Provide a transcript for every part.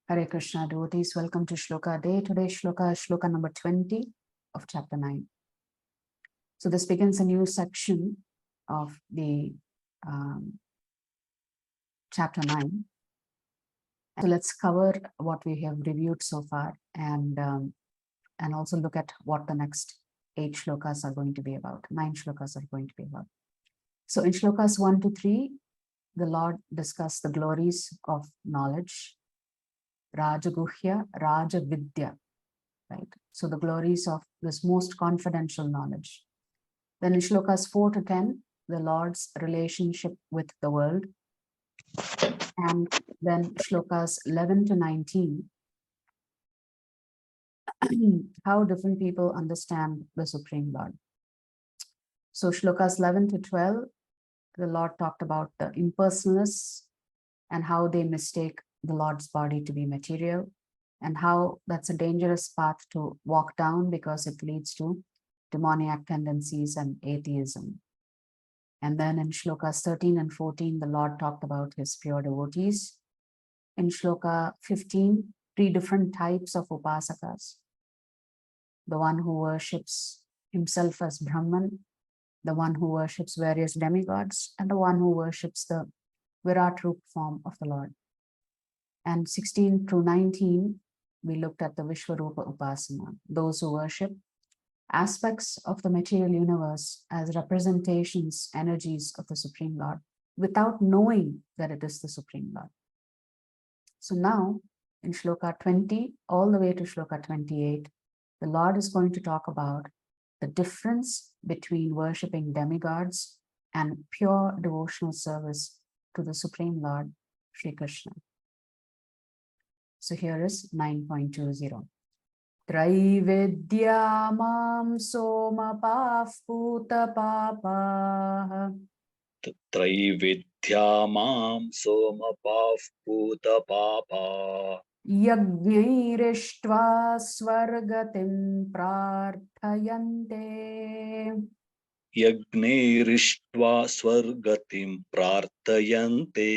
Hare Krishna devotees, welcome to Shloka Day. Today's Shloka is Shloka number 20 of chapter 9. So this begins a new section of the chapter 9. So let's cover what we have reviewed so far and also look at what the next 8 shlokas are going to be about. 9 shlokas are going to be about. So in shlokas 1 to 3, the Lord discussed the glories of knowledge, Rajaguhya, Rajavidya, right? So the glories of this most confidential knowledge. Then in shlokas 4 to 10, the Lord's relationship with the world. And then shlokas 11 to 19, how different people understand the Supreme Lord. So shlokas 11 to 12, the Lord talked about the impersonalists and how they mistake the Lord's body to be material, and how that's a dangerous path to walk down because it leads to demoniac tendencies and atheism. And then in shlokas 13 and 14, the Lord talked about his pure devotees. In shloka 15, 3 different types of upasakas. The one who worships himself as Brahman, the one who worships various demigods, and the one who worships the Virat Roop form of the Lord. And 16 through 19, we looked at the Vishwarupa Upasana, those who worship aspects of the material universe as representations, energies of the Supreme Lord, without knowing that it is the Supreme Lord. So now, in shloka 20, all the way to shloka 28, the Lord is going to talk about the difference between worshipping demigods and pure devotional service to the Supreme Lord, Sri Krishna. So here is 9.20. Traividya mam somapah puta papa. Traividya mam somapah puta papa. Yajnairištva svargatim prarthayante. Yajnairištva svargatim prarthayante.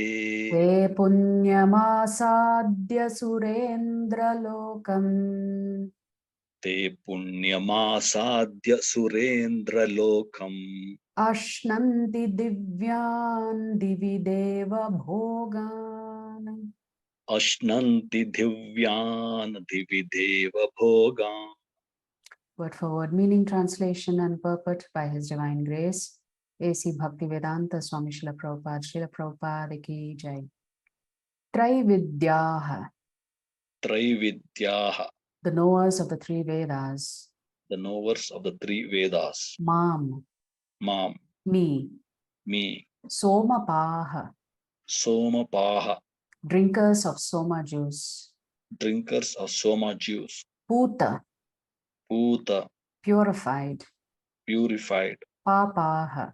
Te punyamasadya surendra lokam. Te punyamasadya surendra lokam. Ashnanti divyan divideva bhogan. Ashnanti divyan divideva bhogan. Word for word meaning, translation and purport by His Divine Grace, A.C. Bhaktivedanta Swami Srila Prabhupada ki jai. Traividyaha, Traividyaha, the knowers of the 3 Vedas. the knowers of the 3 Vedas. Mam, Mam, me. me. Somapaha, Somapaha, drinkers of soma juice. drinkers of soma juice. Puta, Puta, purified. purified. Papaha,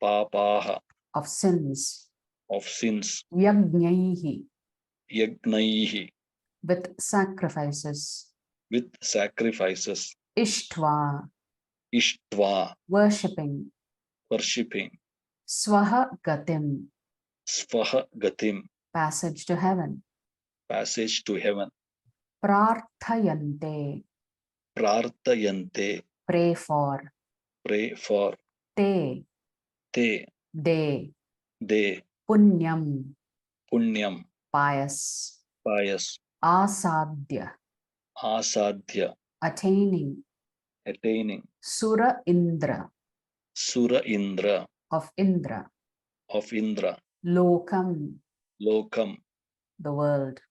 Papaha, of sins. of sins. Yajnaihi, Yagnaihi, with sacrifices. with sacrifices. Ishtva, Ishtva, worshipping. worshipping. Swaha gatim, Svaha gatim, passage to heaven. passage to heaven. Prarthayante, Prarthayante, pray for. pray for. Te, Te, de, de, punyam, punyam, pious. pious. Asadya, Asadhya, attaining. attaining. Sura Indra, Sura Indra, of Indra. of Indra. Lokam, Lokam, the world.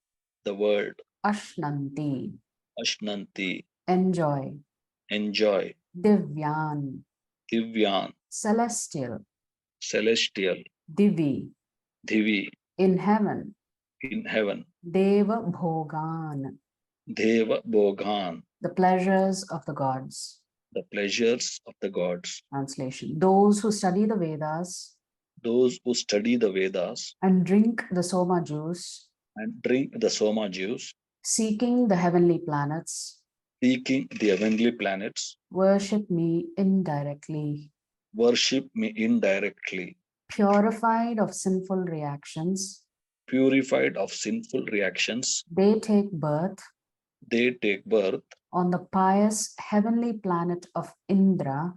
the world. Ashnanti, Ashnanti, enjoy. enjoy. Divyan, Divyan, celestial. celestial. Divi, Divi, in heaven. in heaven. Deva bhogan, Deva Bhogan, the pleasures of the gods. the pleasures of the gods. Translation: those who study the Vedas Those who study the Vedas and drink the soma juice, and drink the soma juice, seeking the heavenly planets, seeking the heavenly planets, worship me indirectly. worship me indirectly. Purified of sinful reactions, purified of sinful reactions, they take birth they take birth on the pious heavenly planet of Indra,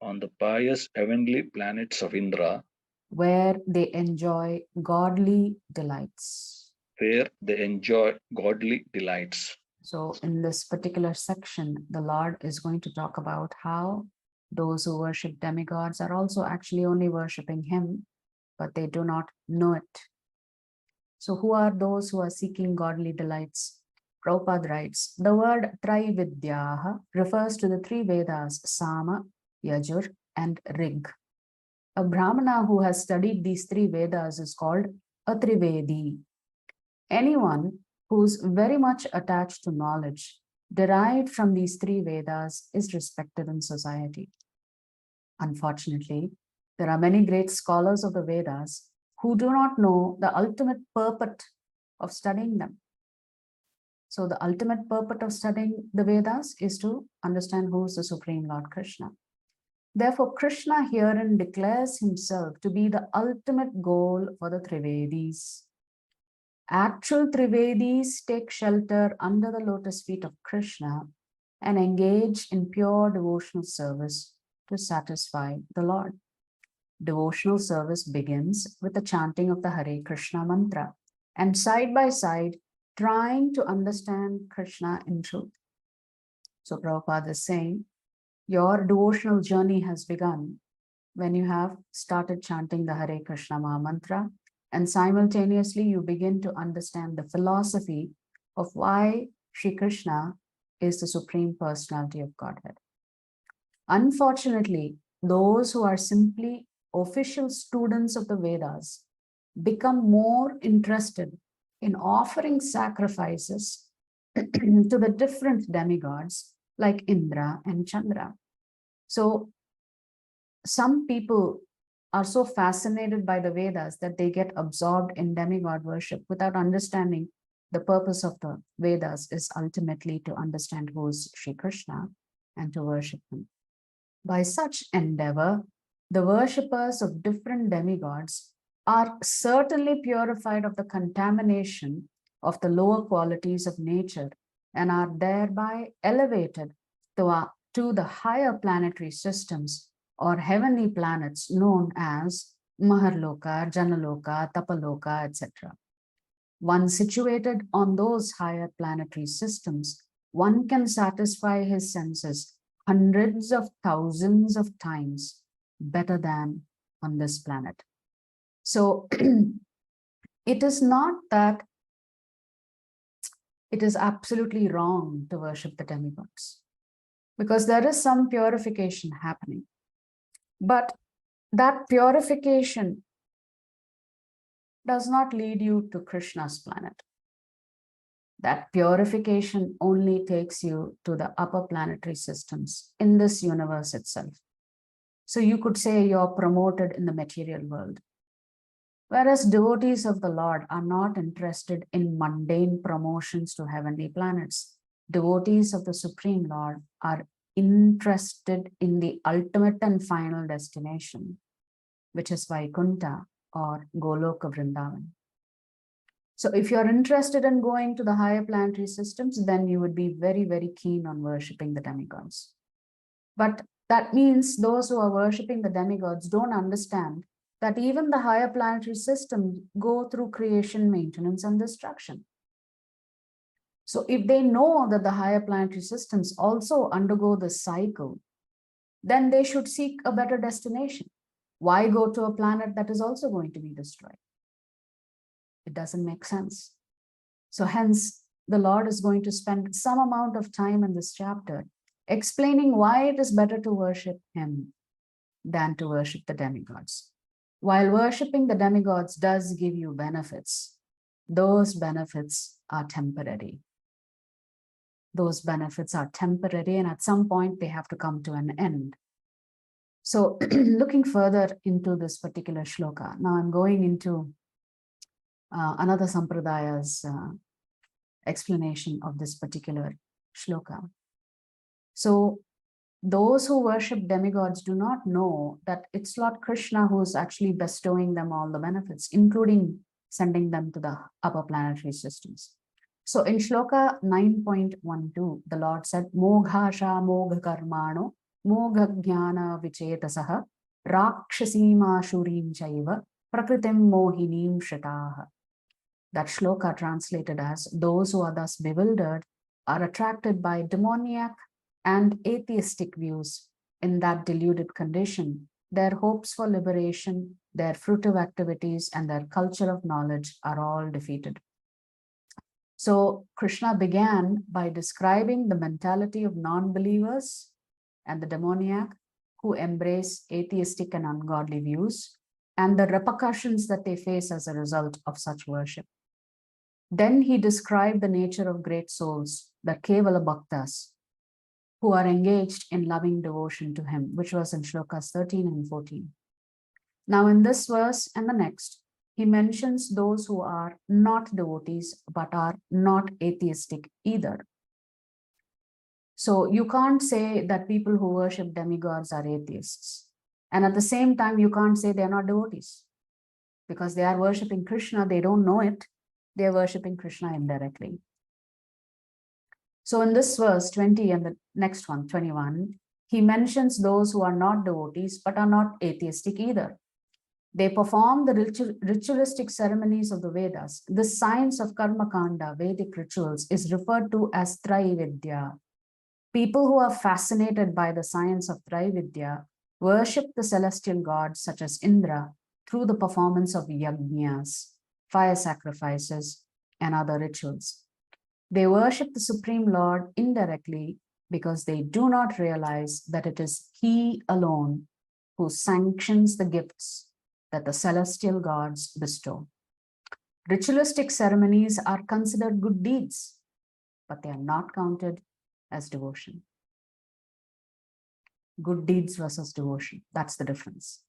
on the pious heavenly planets of Indra, where they enjoy godly delights. where they enjoy godly delights. So, in this particular section, the Lord is going to talk about how those who worship demigods are also actually only worshipping Him, but they do not know it. So, who are those who are seeking godly delights? Prabhupada writes, the word Traividyaha refers to the three Vedas, Sama, Yajur, and Rig. A Brahmana who has studied these three Vedas is called a Trivedi. Anyone who's very much attached to knowledge derived from these three Vedas is respected in society. Unfortunately, there are many great scholars of the Vedas who do not know the ultimate purport of studying them. So the ultimate purport of studying the Vedas is to understand who is the Supreme Lord Krishna. Therefore, Krishna herein declares himself to be the ultimate goal for the Trivedis. Actual Trivedis take shelter under the lotus feet of Krishna and engage in pure devotional service to satisfy the Lord. Devotional service begins with the chanting of the Hare Krishna mantra and side by side trying to understand Krishna in truth. So Prabhupada is saying, your devotional journey has begun when you have started chanting the Hare Krishna Mahamantra, and simultaneously you begin to understand the philosophy of why Sri Krishna is the Supreme Personality of Godhead. Unfortunately, those who are simply official students of the Vedas become more interested in offering sacrifices to the different demigods like Indra and Chandra. So some people are so fascinated by the Vedas that they get absorbed in demigod worship without understanding the purpose of the Vedas is ultimately to understand who is Sri Krishna and to worship him. By such endeavor, the worshippers of different demigods are certainly purified of the contamination of the lower qualities of nature and are thereby elevated to the higher planetary systems or heavenly planets known as Maharloka, Janaloka, Tapaloka, etc. Once situated on those higher planetary systems, one can satisfy his senses hundreds of thousands of times better than on this planet. So it is not that it is absolutely wrong to worship the demigods, because there is some purification happening. But that purification does not lead you to Krishna's planet. That purification only takes you to the upper planetary systems in this universe itself. So you could say you're promoted in the material world. Whereas devotees of the Lord are not interested in mundane promotions to heavenly planets. Devotees of the Supreme Lord are interested in the ultimate and final destination, which is Vaikuntha or Goloka Vrindavan. So if you're interested in going to the higher planetary systems, then you would be very, very keen on worshipping the demigods. But that means those who are worshipping the demigods don't understand that even the higher planetary systems go through creation, maintenance, and destruction. So if they know that the higher planetary systems also undergo this cycle, then they should seek a better destination. Why go to a planet that is also going to be destroyed? It doesn't make sense. So hence, the Lord is going to spend some amount of time in this chapter explaining why it is better to worship him than to worship the demigods. While worshipping the demigods does give you benefits, those benefits are temporary. Those benefits are temporary, and at some point they have to come to an end. So looking further into this particular shloka, now I'm going into another sampradaya's explanation of this particular shloka. So those who worship demigods do not know that it's Lord Krishna who is actually bestowing them all the benefits, including sending them to the upper planetary systems. So in Shloka 9.12, the Lord said, Moghasha Mogha Karmano, Mogha Jnana Vichetasaha, Rakshasima Shurim Chaiva, Prakritim Mohinim Shritaha. That shloka translated as, those who are thus bewildered are attracted by demoniac and atheistic views. In that deluded condition, their hopes for liberation, their fruitive activities, and their culture of knowledge are all defeated. So Krishna began by describing the mentality of non-believers and the demoniac who embrace atheistic and ungodly views and the repercussions that they face as a result of such worship. Then he described the nature of great souls, the Kevala Bhaktas, who are engaged in loving devotion to him, which was in shlokas 13 and 14. Now in this verse and the next, he mentions those who are not devotees, but are not atheistic either. So you can't say that people who worship demigods are atheists. And at the same time, you can't say they're not devotees, because they are worshipping Krishna, they don't know it. They're worshipping Krishna indirectly. So in this verse 20 and the next one, 21, he mentions those who are not devotees, but are not atheistic either. They perform the ritualistic ceremonies of the Vedas. This science of Karma Kanda, Vedic rituals, is referred to as Traividya. People who are fascinated by the science of Traividya worship the celestial gods such as Indra through the performance of yajnas, fire sacrifices, and other rituals. They worship the Supreme Lord indirectly because they do not realize that it is He alone who sanctions the gifts that the celestial gods bestow. Ritualistic ceremonies are considered good deeds, but they are not counted as devotion. Good deeds versus devotion, that's the difference.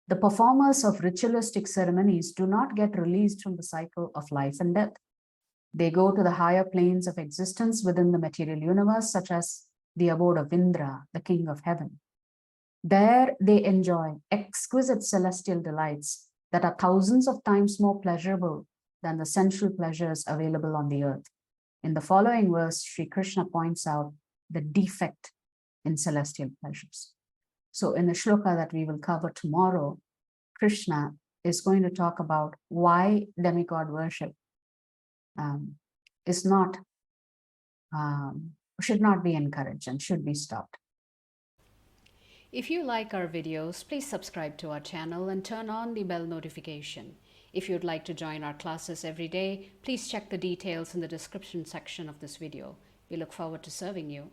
The performers of ritualistic ceremonies do not get released from the cycle of life and death. They go to the higher planes of existence within the material universe, such as the abode of Indra, the king of heaven. There they enjoy exquisite celestial delights that are thousands of times more pleasurable than the sensual pleasures available on the earth. In the following verse, Sri Krishna points out the defect in celestial pleasures. So in the shloka that we will cover tomorrow, Krishna is going to talk about why demigod worship should not be encouraged and should be stopped. If you like our videos, please subscribe to our channel and turn on the bell notification. If you'd like to join our classes every day, please check the details in the description section of this video. We look forward to serving you.